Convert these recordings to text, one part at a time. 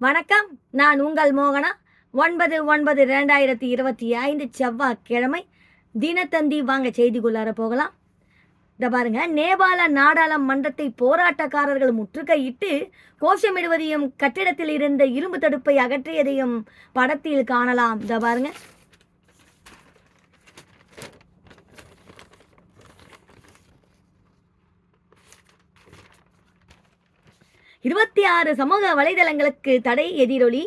வணக்கம், நான் உங்கள் மோகனா. 9/9/2025 செவ்வாய்க்கிழமை தினத்தந்தி. வாங்க செய்திக்குள்ளார போகலாம். இதை பாருங்க, நேபாள நாடாளுமன்றத்தை போராட்டக்காரர்கள் முற்றுகையிட்டு கோஷமிடுவதையும் கட்டிடத்தில் இருந்த இரும்பு தடுப்பை அகற்றியதையும் படத்தில் காணலாம். இதை பாருங்க. இருபத்தி 6 சமூக வலைதளங்களுக்கு தடை எதிரொலி.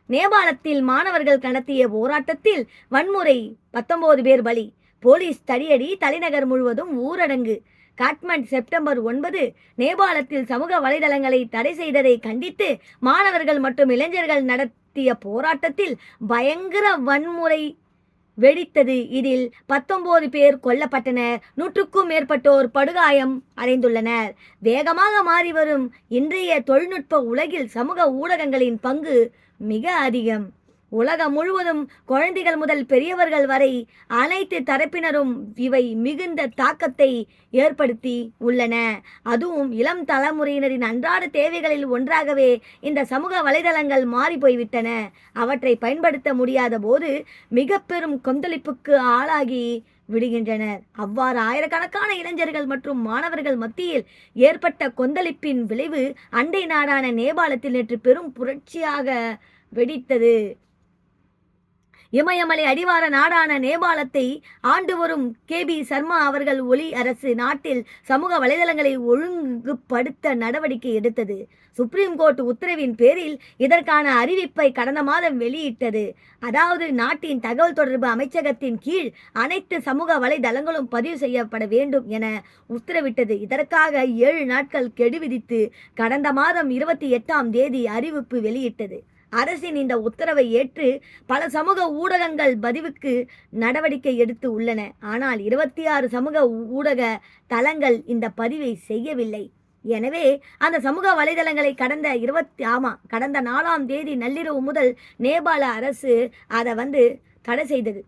நேபாளத்தில் மாணவர்கள் நடத்திய போராட்டத்தில் வன்முறை, 19 பேர் பலி, போலீஸ் தடியடி, தலைநகர் முழுவதும் ஊரடங்கு. காட்மண்ட் செப்டம்பர் 9. நேபாளத்தில் சமூக வலைதளங்களை தடை செய்ததை கண்டித்து மாணவர்கள் மற்றும் இளைஞர்கள் நடத்திய போராட்டத்தில் பயங்கர வன்முறை வெடித்தது. இதில் 19 பேர் கொல்லப்பட்டனர், 100க்கும் மேற்பட்டோர் படுகாயம் அடைந்துள்ளனர். வேகமாக மாறி வரும் இன்றைய தொழில்நுட்ப உலகில் சமூக ஊடகங்களின் பங்கு மிக அதிகம். உலகம் முழுவதும் குழந்தைகள் முதல் பெரியவர்கள் வரை அனைத்து தரப்பினரும் இவை மிகுந்த தாக்கத்தை ஏற்படுத்தி உள்ளன. அதுவும் இளம் தலைமுறையினரின் அன்றாட தேவைகளில் ஒன்றாகவே இந்த சமூக வலைதளங்கள் மாறி போய்விட்டன. அவற்றை பயன்படுத்த முடியாத போது மிக பெரும் கொந்தளிப்புக்கு ஆளாகி விடுகின்றனர். அவ்வாறு ஆயிரக்கணக்கான இளைஞர்கள் மற்றும் மாணவர்கள் மத்தியில் ஏற்பட்ட கொந்தளிப்பின் விளைவு அண்டை நாடான நேபாளத்தில் நேற்று பெரும் புரட்சியாக வெடித்தது. இமயமலை அடிவார நாடான நேபாளத்தை ஆண்டு வரும் கேபி சர்மா அவர்கள் ஒளி அரசு நாட்டில் சமூக வலைதளங்களை ஒழுங்குபடுத்த நடவடிக்கை எடுத்தது. சுப்ரீம் கோர்ட் உத்தரவின் பேரில் இதற்கான அறிவிப்பை கடந்த மாதம் வெளியிட்டது. அதாவது நாட்டின் தகவல் தொடர்பு அமைச்சகத்தின் கீழ் அனைத்து சமூக வலைதளங்களும் பதிவு செய்யப்பட வேண்டும் என உத்தரவிட்டது. இதற்காக 7 நாட்கள் கெடு விதித்து கடந்த மாதம் 28ஆம் தேதி அறிவிப்பு வெளியிட்டது. அரசின் இந்த உத்தரவை ஏற்று பல சமூக ஊடகங்கள் பதிவுக்கு நடவடிக்கை எடுத்து உள்ளன. ஆனால் 26 சமூக ஊடக தளங்கள் இந்த பதிவை செய்யவில்லை. எனவே அந்த சமூக வலைதளங்களை கடந்த 4ஆம் தேதி நள்ளிரவு முதல் நேபாள அரசு அதை தடை செய்தது.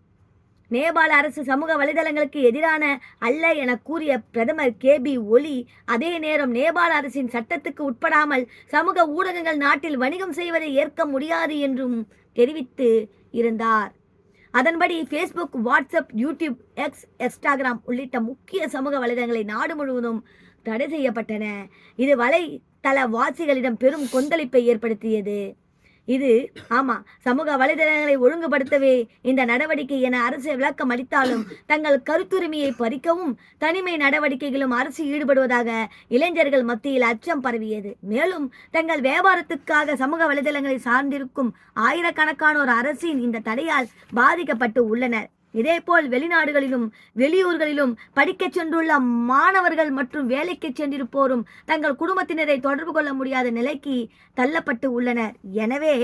நேபாள அரசு சமூக வலைதளங்களுக்கு எதிரான அல்ல என கூறிய பிரதமர் கேபி ஒலி, அதே நேரம் நேபாள அரசின் சட்டத்துக்கு உட்படாமல் சமூக ஊடகங்கள் நாட்டில் வணிகம் செய்வதை ஏற்க முடியாது என்றும் தெரிவித்து இருந்தார். அதன்படி Facebook, WhatsApp, YouTube, X, Instagram உள்ளிட்ட முக்கிய சமூக வலைதளங்களை நாடு முழுவதும் தடை செய்யப்பட்டன. இது வலைத்தள வாசிகளிடம் பெரும் கொந்தளிப்பை ஏற்படுத்தியது. சமூக வலைதளங்களை ஒழுங்குபடுத்தவே இந்த நடவடிக்கை என அரசு விளக்கம் அளித்தாலும் தங்கள் கருத்துரிமையை பறிக்கவும் தனிமை நடவடிக்கைகளும் அரசு ஈடுபடுவதாக இளைஞர்கள் மத்தியில் அச்சம் பரவியது. மேலும் தங்கள் வியாபாரத்துக்காக சமூக வலைதளங்களை சார்ந்திருக்கும் ஆயிரக்கணக்கானோர் அரசின் இந்த தடையால் பாதிக்கப்பட்டு உள்ளனர். இதேபோல் வெளிநாடுகளிலும் வெளியூர்களிலும் படிக்கச் சென்றுள்ள மாணவர்கள் மற்றும் வேலைக்கு சென்றிருப்போரும் தங்கள் குடும்பத்தினரை தொடர்பு கொள்ள முடியாத நிலைக்கு தள்ளப்பட்டு உள்ளனர். எனவே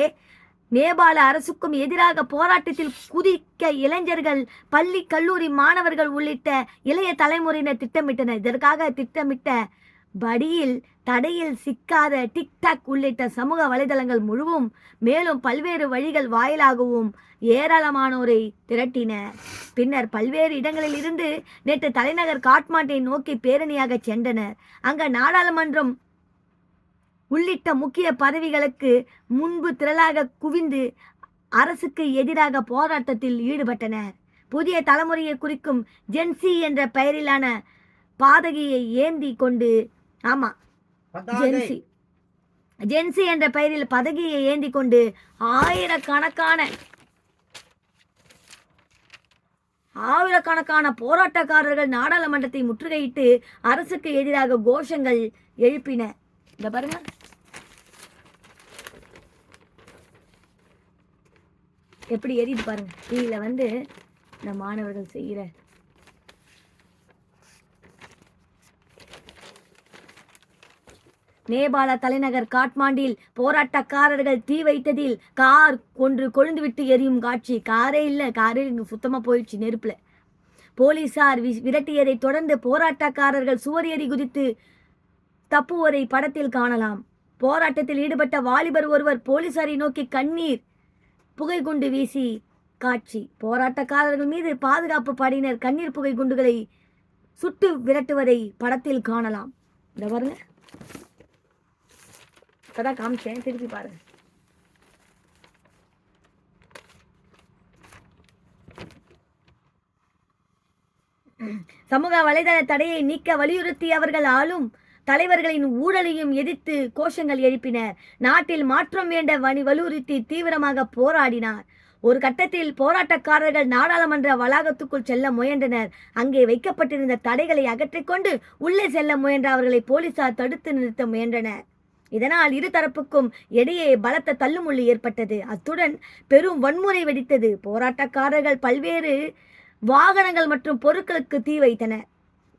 நேபாள அரசுக்கும் எதிராக போராட்டத்தில் குதிக்க இளைஞர்கள், பள்ளி கல்லூரி மாணவர்கள் உள்ளிட்ட இளைய தலைமுறையினர் திட்டமிட்டனர். இதற்காக திட்டமிட்ட படியில் தடையில் சிக்காத டிக்டாக் உள்ளிட்ட சமூக வலைதளங்கள் முழுவதும் மேலும் பல்வேறு வழிகள் வாயிலாகவும் ஏராளமானோரை திரட்டினர். பின்னர் பல்வேறு இடங்களில் இருந்து நேற்று தலைநகர் காட்மாண்டை நோக்கி பேரணியாக சென்றனர். அங்க நாடாளுமன்றம் உள்ளிட்ட முக்கிய பதவிகளுக்கு முன்பு திரளாக குவிந்து அரசுக்கு எதிராக போராட்டத்தில் ஈடுபட்டனர். புதிய தலைமுறையை குறிக்கும் ஜென்சி என்ற பெயரிலான பதாகையை ஏந்தி கொண்டு ஜென்சி என்ற பெயரில் பதவியை ஏந்தி கொண்டு ஆயிரக்கணக்கான போராட்டக்காரர்கள் நாடாளுமன்றத்தை முற்றுகையிட்டு அரசுக்கு எதிராக கோஷங்கள் எழுப்பினர். இந்த பாருங்க, எப்படி எரியுது பாருங்க. கீழே இந்த மாணவர்கள் செய்கிற நேபாள தலைநகர் காட்மாண்டில் போராட்டக்காரர்கள் தீ வைத்ததில் கார் ஒன்று கொழுந்துவிட்டு எரியும் காட்சி. காரே இங்கே சுத்தமாக போயிடுச்சு நெருப்புல. போலீசார் விரட்டியதை தொடர்ந்து போராட்டக்காரர்கள் சுவர் ஏறி குதித்து தப்புவதை படத்தில் காணலாம். போராட்டத்தில் ஈடுபட்ட வாலிபர் ஒருவர் போலீசாரை நோக்கி கண்ணீர் புகை குண்டு வீசி காட்சி. போராட்டக்காரர்கள் மீது பாதுகாப்பு படையினர் கண்ணீர் புகை குண்டுகளை சுட்டு விரட்டுவதை படத்தில் காணலாம். இந்த பாருங்க, இப்பதான் காமிச்சேன், திருப்பி பாருங்க. சமூக வலைதள தடையை நீக்க வலியுறுத்தி அவர்கள் ஆளும் தலைவர்களின் ஊழலையும் எதிர்த்து கோஷங்கள் எழுப்பினர். நாட்டில் மாற்றம் வேண்ட வலியுறுத்தி தீவிரமாக போராடினார். ஒரு கட்டத்தில் போராட்டக்காரர்கள் நாடாளுமன்ற வளாகத்துக்குள் செல்ல முயன்றனர். அங்கே வைக்கப்பட்டிருந்த தடைகளை அகற்றிக்கொண்டு உள்ளே செல்ல முயன்ற அவர்களை போலீசார் தடுத்து நிறுத்த முயன்றனர். இதனால் இருதரப்புக்கும் இடையே பலத்த தள்ளுமுள்ளு ஏற்பட்டது. அத்துடன் பெரும் வன்முறை வெடித்தது. போராட்டக்காரர்கள் பல்வேறு வாகனங்கள் மற்றும் பொருட்களுக்கு தீ வைத்தனர்.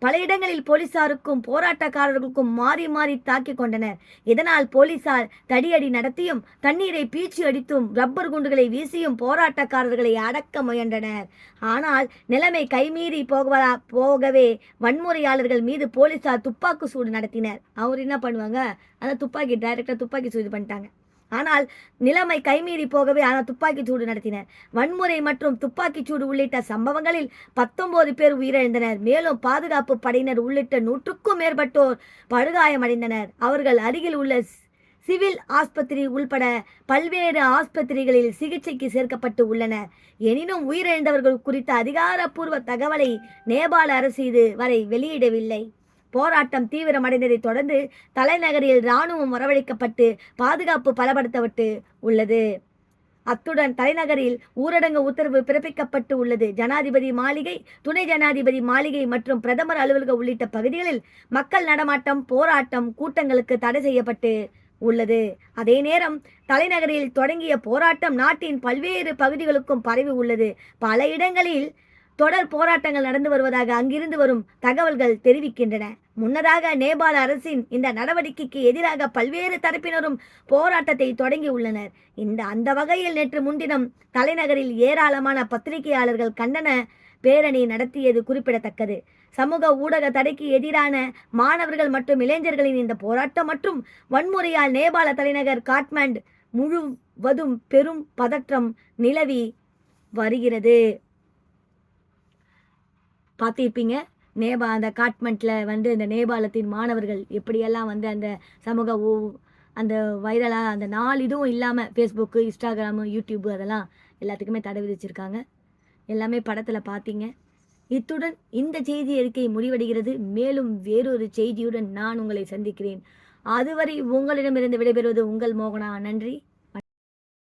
பல இடங்களில் போலீசாருக்கும் போராட்டக்காரர்களுக்கும் மாறி மாறி தாக்கிக் கொண்டனர். இதனால் போலீசார் தடியடி நடத்தியும் தண்ணீரை பீச்சி அடித்தும் ரப்பர் குண்டுகளை வீசியும் போராட்டக்காரர்களை அடக்க முயன்றனர். ஆனால் நிலைமை கைமீறி போகவே வன்முறையாளர்கள் மீது போலீசார் துப்பாக்கி சூடு நடத்தினர். அவர் என்ன பண்ணுவாங்க, அந்த டைரக்டா துப்பாக்கி சூடு பண்ணிட்டாங்க. ஆனால் நிலைமை கைமீறி போகவே துப்பாக்கிச் சூடு நடத்தினர். வன்முறை மற்றும் துப்பாக்கிச் சூடு உள்ளிட்ட சம்பவங்களில் 19 பேர் உயிரிழந்தனர். மேலும் பாதுகாப்பு படையினர் உள்ளிட்ட 100க்கும் மேற்பட்டோர் படுகாயமடைந்தனர். அவர்கள் அருகில் உள்ள சிவில் ஆஸ்பத்திரி உள்பட பல்வேறு ஆஸ்பத்திரிகளில் சிகிச்சைக்கு சேர்க்கப்பட்டு உள்ளனர். எனினும் உயிரிழந்தவர்கள் குறித்த அதிகாரப்பூர்வ தகவலை நேபாள அரசு இதுவரை வெளியிடவில்லை. போராட்டம் தீவிரமடைந்ததை தொடர்ந்து தலைநகரில் இராணுவம் வரவழைக்கப்பட்டு பாதுகாப்பு பலப்படுத்தப்பட்டு உள்ளது. அத்துடன் தலைநகரில் ஊரடங்கு உத்தரவு பிறப்பிக்கப்பட்டு உள்ளது. ஜனாதிபதி மாளிகை, துணை ஜனாதிபதி மாளிகை மற்றும் பிரதமர் அலுவலகம் உள்ளிட்ட பகுதிகளில் மக்கள் நடமாட்டம், போராட்டம், கூட்டங்களுக்கு தடை செய்யப்பட்டு உள்ளது. அதே நேரம் தலைநகரில் தொடங்கிய போராட்டம் நாட்டின் பல்வேறு பகுதிகளுக்கும் பரவி உள்ளது. பல இடங்களில் தொடர் போராட்டங்கள் நடந்து வருவதாக அங்கிருந்து வரும் தகவல்கள் தெரிவிக்கின்றன. முன்னதாக நேபாள அரசின் இந்த நடவடிக்கைக்கு எதிராக பல்வேறு தரப்பினரும் போராட்டத்தை தொடங்கி உள்ளனர். அந்த வகையில் நேற்று முன்தினம் தலைநகரில் ஏராளமான பத்திரிகையாளர்கள் கண்டன பேரணி நடத்தியது குறிப்பிடத்தக்கது. சமூக ஊடக தடைக்கு எதிரான மாணவர்கள் மற்றும் இளைஞர்களின் இந்த போராட்டம் மற்றும் வன்முறையால் நேபாள தலைநகர் காட்மாண்டு முழுவதும் பெரும் பதற்றம் நிலவி வருகிறது. பார்த்திருப்பீங்க, அந்த காட்மண்டில் இந்த நேபாளத்தின் மாணவர்கள் எப்படியெல்லாம் அந்த சமூக அந்த வைரலாக அந்த 4 இதுவும் இல்லாமல் ஃபேஸ்புக்கு, இன்ஸ்டாகிராமு, யூடியூப்பு அதெல்லாம் எல்லாத்துக்குமே தடை விதிச்சிருக்காங்க. எல்லாமே படத்தில் பார்த்தீங்க. இத்துடன் இந்த செய்தி அறிக்கை முடிவடைகிறது. மேலும் வேறொரு செய்தியுடன் நான் உங்களை சந்திக்கிறேன். அதுவரை உங்களிடமிருந்து விடைபெறுவது உங்கள் மோகனா. நன்றி.